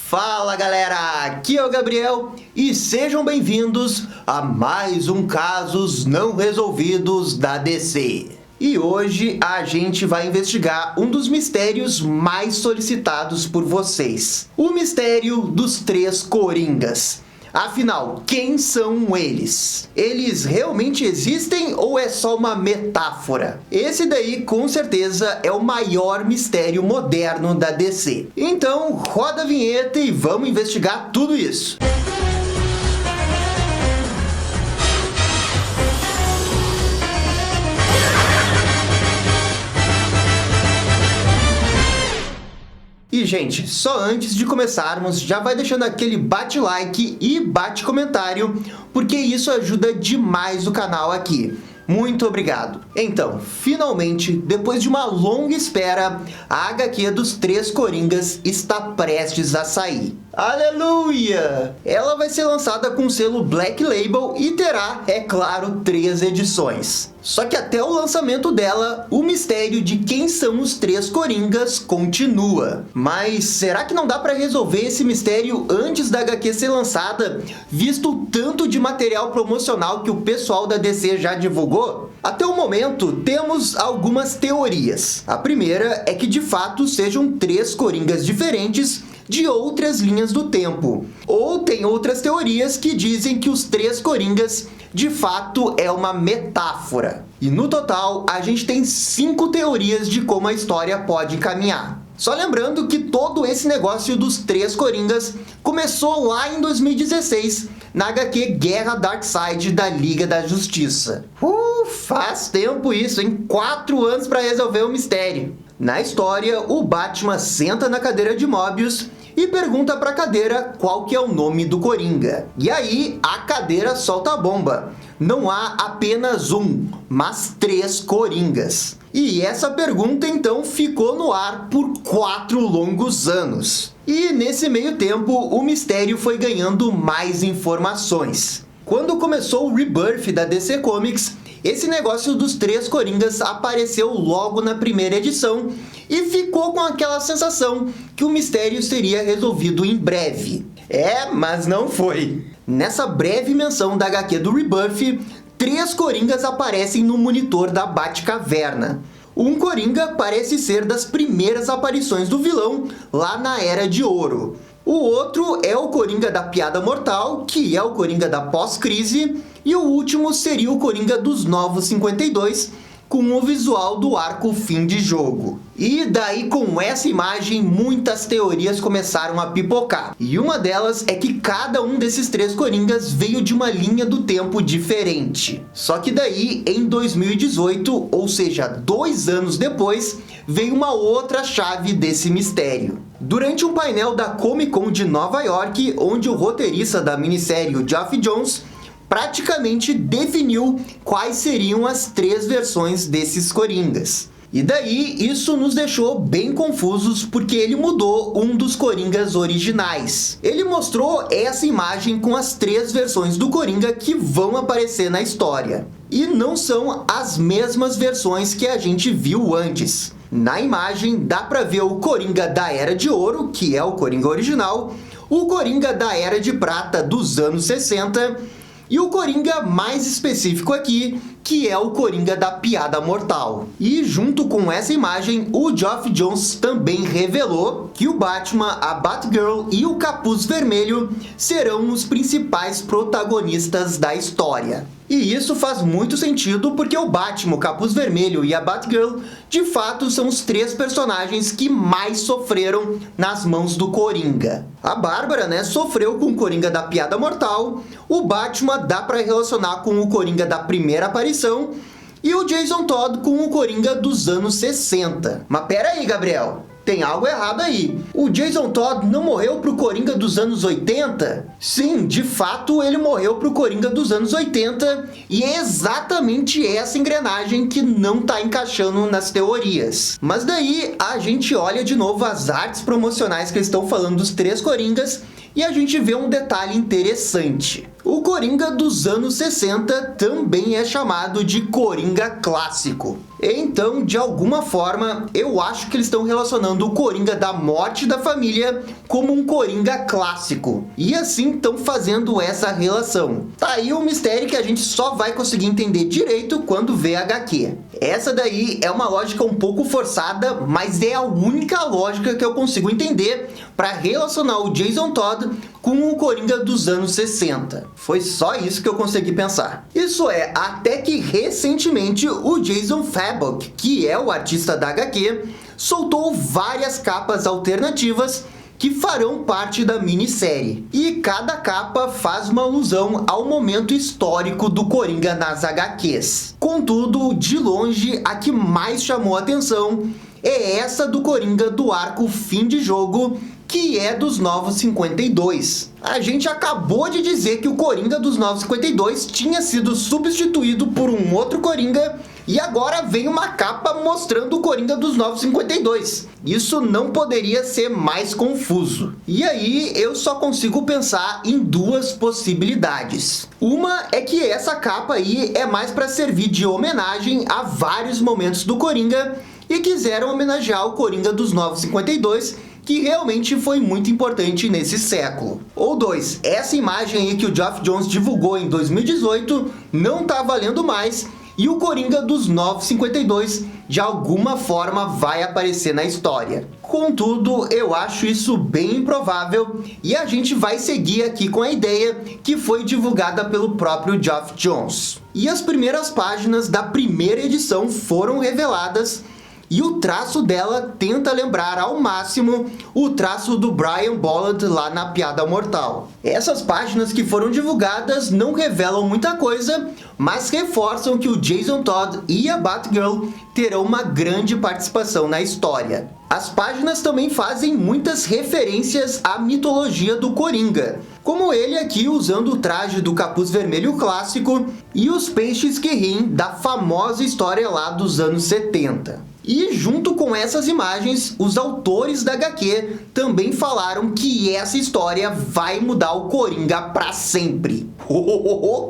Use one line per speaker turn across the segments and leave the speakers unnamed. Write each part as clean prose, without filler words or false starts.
Fala galera, aqui é o Gabriel e sejam bem-vindos a mais um Casos Não Resolvidos da DC. E hoje a gente vai investigar um dos mistérios mais solicitados por vocês. O mistério dos três Coringas. Afinal, quem são eles? Eles realmente existem ou é só uma metáfora? Esse daí, com certeza, é o maior mistério moderno da DC. Então, roda a vinheta e vamos investigar tudo isso. E gente, só antes de começarmos, já vai deixando aquele bate-like e bate-comentário, porque isso ajuda demais o canal aqui. Muito obrigado! Então, finalmente, depois de uma longa espera, a HQ dos Três Coringas está prestes a sair. Aleluia! Ela vai ser lançada com o selo Black Label e terá, é claro, 3 edições. Só que até o lançamento dela, o mistério de quem são os Três Coringas continua. Mas será que não dá para resolver esse mistério antes da HQ ser lançada, visto o tanto de material promocional que o pessoal da DC já divulgou? Até o momento, temos algumas teorias. A primeira é que de fato sejam 3 Coringas diferentes de outras linhas do tempo. Ou tem outras teorias que dizem que os Três Coringas de fato é uma metáfora. E no total, a gente tem 5 teorias de como a história pode caminhar. Só lembrando que todo esse negócio dos Três Coringas começou lá em 2016, na HQ Guerra Darkseid da Liga da Justiça. Faz tempo isso, hein? 4 anos para resolver o mistério. Na história, o Batman senta na cadeira de Mobius e pergunta para a cadeira qual que é o nome do Coringa. E aí, a cadeira solta a bomba. Não há apenas um, mas 3 Coringas. E essa pergunta, então, ficou no ar por 4 longos anos. E nesse meio tempo, o mistério foi ganhando mais informações. Quando começou o Rebirth da DC Comics, esse negócio dos Três Coringas apareceu logo na primeira edição e ficou com aquela sensação que o mistério seria resolvido em breve. Mas não foi. Nessa breve menção da HQ do Rebirth, 3 Coringas aparecem no monitor da Batcaverna. Um Coringa parece ser das primeiras aparições do vilão lá na Era de Ouro. O outro é o Coringa da Piada Mortal, que é o Coringa da pós-crise, e o último seria o Coringa dos Novos 52, com o visual do arco fim de jogo. E daí, com essa imagem, muitas teorias começaram a pipocar. E uma delas é que cada um desses 3 Coringas veio de uma linha do tempo diferente. Só que daí, em 2018, ou seja, 2 anos depois, veio uma outra chave desse mistério. Durante um painel da Comic Con de Nova York, onde o roteirista da minissérie, o Geoff Johns, praticamente definiu quais seriam as 3 versões desses Coringas. E daí, isso nos deixou bem confusos porque ele mudou um dos Coringas originais. Ele mostrou essa imagem com as 3 versões do Coringa que vão aparecer na história. E não são as mesmas versões que a gente viu antes. Na imagem, dá pra ver o Coringa da Era de Ouro, que é o Coringa original, o Coringa da Era de Prata dos anos 60, e o Coringa mais específico aqui, que é o Coringa da Piada Mortal. E junto com essa imagem, o Geoff Johns também revelou que o Batman, a Batgirl e o Capuz Vermelho serão os principais protagonistas da história. E isso faz muito sentido porque o Batman, o Capuz Vermelho e a Batgirl de fato são os 3 personagens que mais sofreram nas mãos do Coringa. A Bárbara, sofreu com o Coringa da Piada Mortal, o Batman dá para relacionar com o Coringa da primeira aparição e o Jason Todd com o Coringa dos anos 60. Mas pera aí, Gabriel, tem algo errado aí. O Jason Todd não morreu pro Coringa dos anos 80? Sim, de fato ele morreu pro Coringa dos anos 80 e é exatamente essa engrenagem que não tá encaixando nas teorias. Mas daí a gente olha de novo as artes promocionais que eles estão falando dos 3 Coringas e a gente vê um detalhe interessante. O Coringa dos anos 60 também é chamado de Coringa Clássico. Então, de alguma forma, eu acho que eles estão relacionando o Coringa da morte da família como um Coringa clássico. E assim estão fazendo essa relação. Tá aí um mistério que a gente só vai conseguir entender direito quando vê a HQ. Essa daí é uma lógica um pouco forçada, mas é a única lógica que eu consigo entender para relacionar o Jason Todd com o Coringa dos anos 60. Foi só isso que eu consegui pensar. Isso é, até que recentemente o Jason Fabok, que é o artista da HQ, soltou várias capas alternativas que farão parte da minissérie. E cada capa faz uma alusão ao momento histórico do Coringa nas HQs. Contudo, de longe, a que mais chamou a atenção é essa do Coringa do arco Fim de Jogo, que é dos Novos 52. A gente acabou de dizer que o Coringa dos Novos 52 tinha sido substituído por um outro Coringa, e agora vem uma capa mostrando o Coringa dos Novos 52. Isso não poderia ser mais confuso. E aí eu só consigo pensar em duas possibilidades. Uma é que essa capa aí é mais para servir de homenagem a vários momentos do Coringa e quiseram homenagear o Coringa dos Novos 52, que realmente foi muito importante nesse século. Ou dois, essa imagem aí que o Geoff Johns divulgou em 2018 não tá valendo mais, e o Coringa dos Novos 52 de alguma forma vai aparecer na história. Contudo, eu acho isso bem improvável, e a gente vai seguir aqui com a ideia que foi divulgada pelo próprio Geoff Johns. E as primeiras páginas da primeira edição foram reveladas, e o traço dela tenta lembrar ao máximo o traço do Brian Bolland lá na Piada Mortal. Essas páginas que foram divulgadas não revelam muita coisa, mas reforçam que o Jason Todd e a Batgirl terão uma grande participação na história. As páginas também fazem muitas referências à mitologia do Coringa, como ele aqui usando o traje do capuz vermelho clássico e os peixes que riem da famosa história lá dos anos 70. E junto com essas imagens, os autores da HQ também falaram que essa história vai mudar o Coringa para sempre.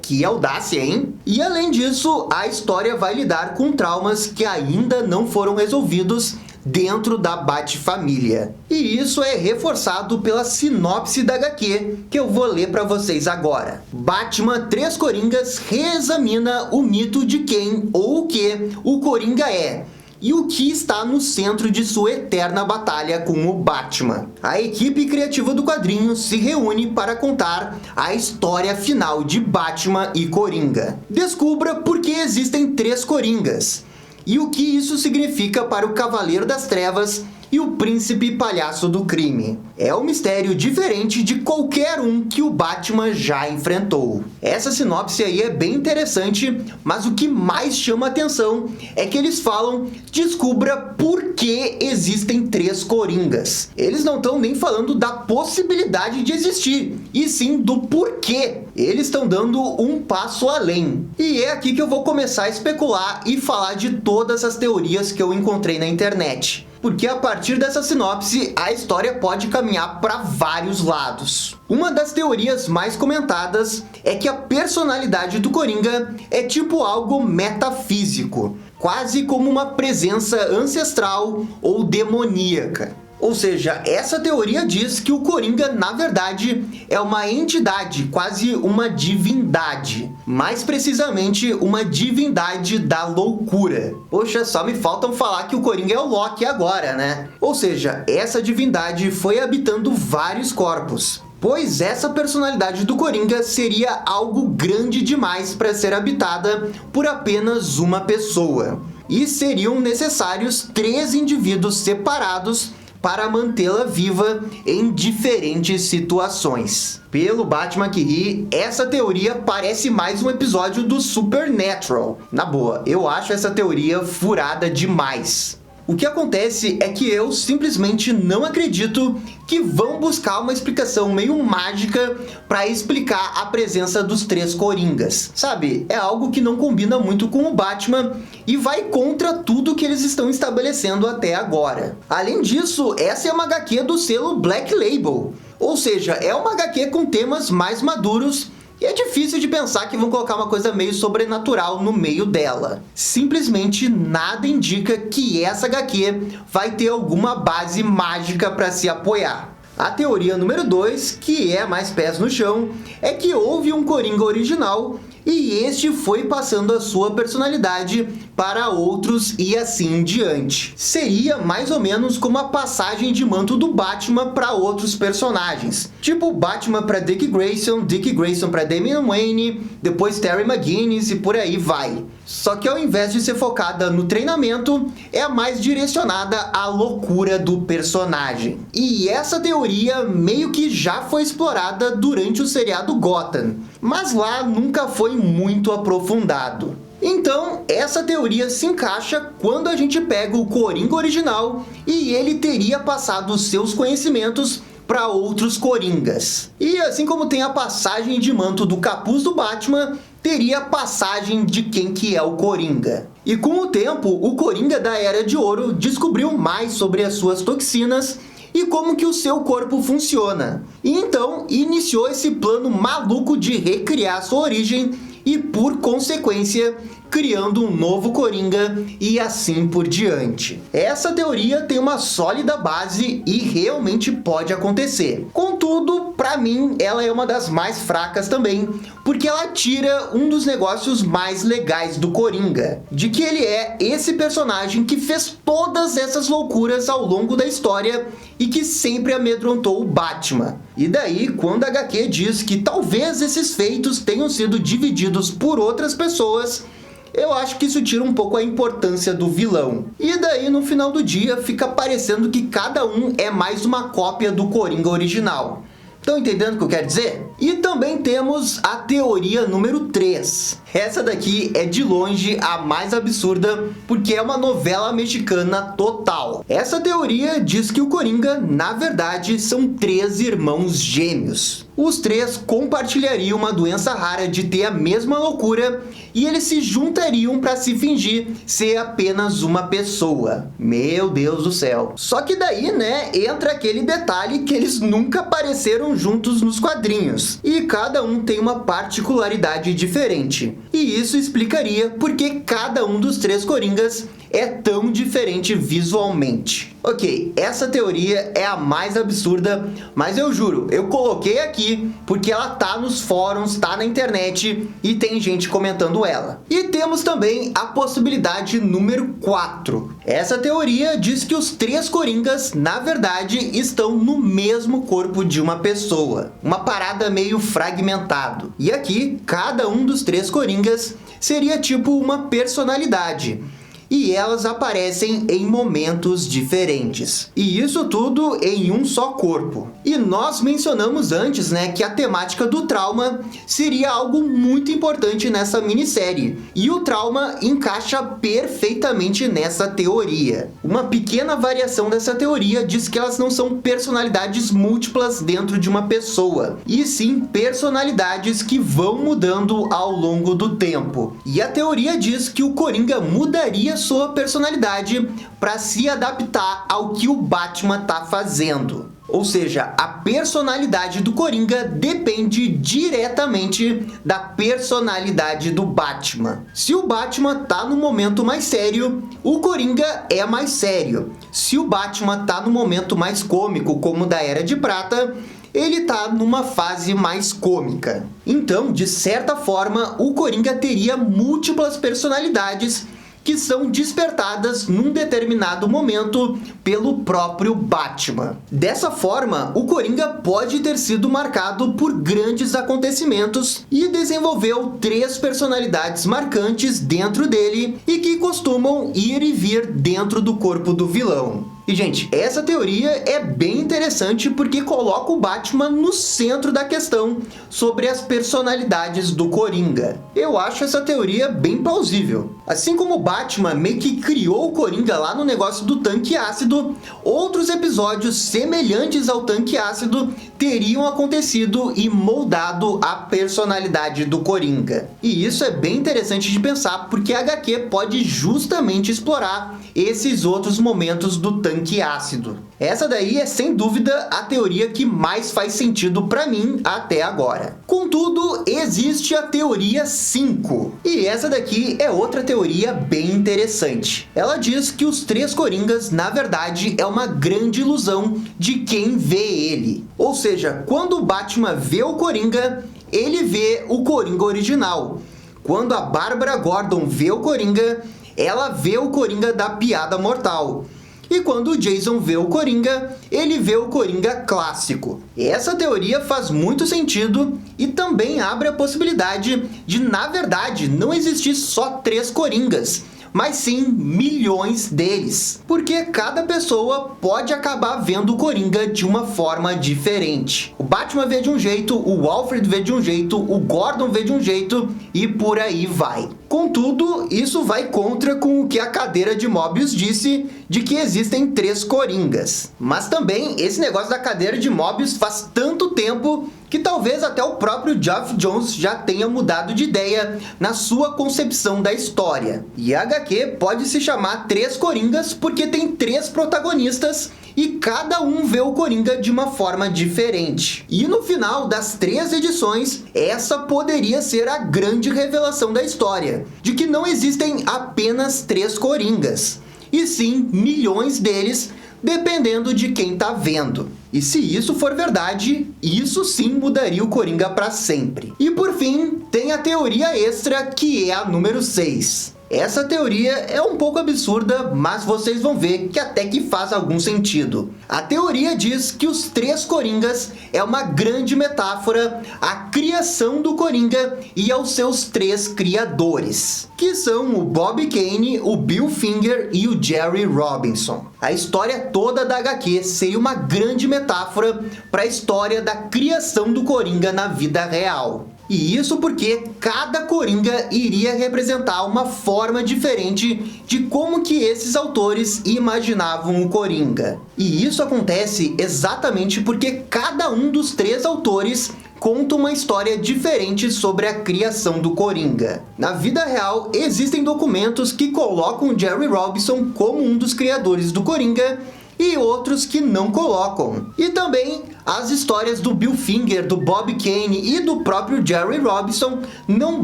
Que audácia, hein? E além disso, a história vai lidar com traumas que ainda não foram resolvidos dentro da Bat-família. E isso é reforçado pela sinopse da HQ, que eu vou ler para vocês agora. Batman Três Coringas reexamina o mito de quem ou o que o Coringa é, e o que está no centro de sua eterna batalha com o Batman. A equipe criativa do quadrinho se reúne para contar a história final de Batman e Coringa. Descubra por que existem três Coringas, e o que isso significa para o Cavaleiro das Trevas e o Príncipe Palhaço do Crime. É um mistério diferente de qualquer um que o Batman já enfrentou. Essa sinopse aí é bem interessante, mas o que mais chama atenção é que eles falam: descubra por que existem três Coringas. Eles não estão nem falando da possibilidade de existir, e sim do porquê. Eles estão dando um passo além. E é aqui que eu vou começar a especular e falar de todas as teorias que eu encontrei na internet. Porque a partir dessa sinopse, a história pode caminhar para vários lados. Uma das teorias mais comentadas é que a personalidade do Coringa é tipo algo metafísico, quase como uma presença ancestral ou demoníaca. Ou seja, essa teoria diz que o Coringa, na verdade, é uma entidade, quase uma divindade. Mais precisamente, uma divindade da loucura. Poxa, só me faltam falar que o Coringa é o Loki agora, né? Ou seja, essa divindade foi habitando vários corpos, pois essa personalidade do Coringa seria algo grande demais para ser habitada por apenas uma pessoa. E seriam necessários 3 indivíduos separados para mantê-la viva em diferentes situações. Pelo Batman que ri, essa teoria parece mais um episódio do Supernatural. Na boa, eu acho essa teoria furada demais. O que acontece é que eu simplesmente não acredito que vão buscar uma explicação meio mágica para explicar a presença dos 3 Coringas. Sabe, é algo que não combina muito com o Batman e vai contra tudo que eles estão estabelecendo até agora. Além disso, essa é uma HQ do selo Black Label, ou seja, é uma HQ com temas mais maduros E é difícil de pensar que vão colocar uma coisa meio sobrenatural no meio dela. Simplesmente nada indica que essa HQ vai ter alguma base mágica para se apoiar. A teoria número 2, que é mais pés no chão, é que houve um Coringa original e este foi passando a sua personalidade para outros e assim em diante. Seria mais ou menos como a passagem de manto do Batman para outros personagens. Tipo Batman para Dick Grayson para Damian Wayne, depois Terry McGinnis e por aí vai. Só que ao invés de ser focada no treinamento, é mais direcionada à loucura do personagem. E essa teoria meio que já foi explorada durante o seriado Gotham, mas lá nunca foi muito aprofundado. Então, essa teoria se encaixa quando a gente pega o Coringa original e ele teria passado seus conhecimentos para outros Coringas. E assim como tem a passagem de manto do capuz do Batman, teria a passagem de quem que é o Coringa. E com o tempo, o Coringa da Era de Ouro descobriu mais sobre as suas toxinas e como que o seu corpo funciona. E então, iniciou esse plano maluco de recriar sua origem e, por consequência, criando um novo Coringa e assim por diante. Essa teoria tem uma sólida base e realmente pode acontecer. Contudo, para mim, ela é uma das mais fracas também, porque ela tira um dos negócios mais legais do Coringa, de que ele é esse personagem que fez todas essas loucuras ao longo da história e que sempre amedrontou o Batman. E daí, quando a HQ diz que talvez esses feitos tenham sido divididos por outras pessoas, eu acho que isso tira um pouco a importância do vilão. E daí, no final do dia, fica parecendo que cada um é mais uma cópia do Coringa original. Estão entendendo o que eu quero dizer? E também temos a teoria número 3. Essa daqui é de longe a mais absurda, porque é uma novela mexicana total. Essa teoria diz que o Coringa, na verdade, são 3 irmãos gêmeos. Os 3 compartilhariam uma doença rara de ter a mesma loucura e eles se juntariam para se fingir ser apenas uma pessoa. Meu Deus do céu. Só que daí, né, entra aquele detalhe que eles nunca apareceram juntos nos quadrinhos. E cada um tem uma particularidade diferente. E isso explicaria porque cada um dos 3 Coringas é tão diferente visualmente. Ok, essa teoria é a mais absurda, mas eu juro, eu coloquei aqui porque ela tá nos fóruns, tá na internet e tem gente comentando ela. E temos também a possibilidade número 4. Essa teoria diz que os 3 Coringas, na verdade, estão no mesmo corpo de uma pessoa. Uma parada meio fragmentado. E aqui, cada um dos 3 Coringas seria tipo uma personalidade. E elas aparecem em momentos diferentes. E isso tudo em um só corpo. E nós mencionamos antes, né, que a temática do trauma seria algo muito importante nessa minissérie. E o trauma encaixa perfeitamente nessa teoria. Uma pequena variação dessa teoria diz que elas não são personalidades múltiplas dentro de uma pessoa, e sim personalidades que vão mudando ao longo do tempo. E a teoria diz que o Coringa mudaria sua personalidade para se adaptar ao que o Batman tá fazendo. Ou seja, a personalidade do Coringa depende diretamente da personalidade do Batman. Se o Batman tá no momento mais sério, o Coringa é mais sério. Se o Batman tá no momento mais cômico, como o da Era de Prata, ele tá numa fase mais cômica. Então, de certa forma, o Coringa teria múltiplas personalidades que são despertadas num determinado momento pelo próprio Batman. Dessa forma, o Coringa pode ter sido marcado por grandes acontecimentos e desenvolveu 3 personalidades marcantes dentro dele e que costumam ir e vir dentro do corpo do vilão. E, gente, essa teoria é bem interessante porque coloca o Batman no centro da questão sobre as personalidades do Coringa. Eu acho essa teoria bem plausível. Assim como o Batman meio que criou o Coringa lá no negócio do tanque ácido, outros episódios semelhantes ao tanque ácido teriam acontecido e moldado a personalidade do Coringa. E isso é bem interessante de pensar porque a HQ pode justamente explorar esses outros momentos do tanque tanque ácido. Essa daí é sem dúvida a teoria que mais faz sentido para mim até agora. Contudo, existe a teoria 5. E essa daqui é outra teoria bem interessante. Ela diz que os três Coringas, na verdade, é uma grande ilusão de quem vê ele. Ou seja, quando o Batman vê o Coringa, ele vê o Coringa original. Quando a Bárbara Gordon vê o Coringa, ela vê o Coringa da Piada Mortal. E quando o Jason vê o Coringa, ele vê o Coringa clássico. Essa teoria faz muito sentido e também abre a possibilidade de, na verdade, não existir só três Coringas, mas sim milhões deles. Porque cada pessoa pode acabar vendo o Coringa de uma forma diferente. O Batman vê de um jeito, o Alfred vê de um jeito, o Gordon vê de um jeito e por aí vai. Contudo, isso vai contra com o que a cadeira de Mobius disse de que existem três Coringas. Mas também, esse negócio da cadeira de Mobius faz tanto tempo que talvez até o próprio Geoff Johns já tenha mudado de ideia na sua concepção da história. E a HQ pode se chamar Três Coringas porque tem três protagonistas e cada um vê o Coringa de uma forma diferente. E no final das 3 edições, essa poderia ser a grande revelação da história, de que não existem apenas 3 Coringas, e sim milhões deles, dependendo de quem tá vendo. E se isso for verdade, isso sim mudaria o Coringa para sempre. E por fim, tem a teoria extra, que é a número 6. Essa teoria é um pouco absurda, mas vocês vão ver que até que faz algum sentido. A teoria diz que os três Coringas é uma grande metáfora à criação do Coringa e aos seus 3 criadores, que são o Bob Kane, o Bill Finger e o Jerry Robinson. A história toda da HQ seria uma grande metáfora para a história da criação do Coringa na vida real. E isso porque cada Coringa iria representar uma forma diferente de como que esses autores imaginavam o Coringa. E isso acontece exatamente porque cada um dos 3 autores conta uma história diferente sobre a criação do Coringa. Na vida real, existem documentos que colocam Jerry Robinson como um dos criadores do Coringa, e outros que não colocam. E também as histórias do Bill Finger, do Bob Kane e do próprio Jerry Robinson não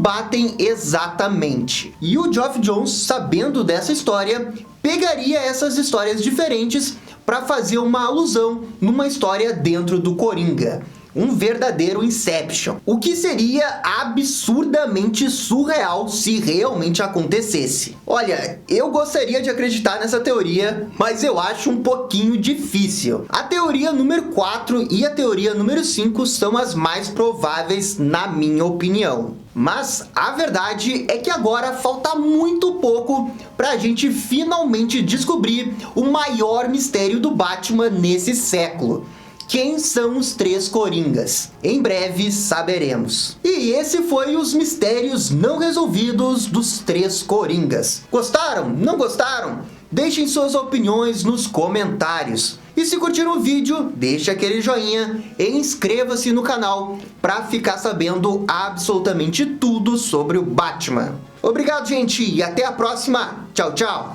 batem exatamente. E o Geoff Johns, sabendo dessa história, pegaria essas histórias diferentes para fazer uma alusão numa história dentro do Coringa. Um verdadeiro Inception. O que seria absurdamente surreal se realmente acontecesse. Olha, eu gostaria de acreditar nessa teoria, mas eu acho um pouquinho difícil. A teoria número 4 e a teoria número 5 são as mais prováveis, na minha opinião. Mas a verdade é que agora falta muito pouco para a gente finalmente descobrir o maior mistério do Batman nesse século. Quem são os 3 Coringas? Em breve saberemos. E esse foi os mistérios não resolvidos dos 3 Coringas. Gostaram? Não gostaram? Deixem suas opiniões nos comentários. E se curtiram o vídeo, deixe aquele joinha e inscreva-se no canal para ficar sabendo absolutamente tudo sobre o Batman. Obrigado, gente, e até a próxima. Tchau, tchau.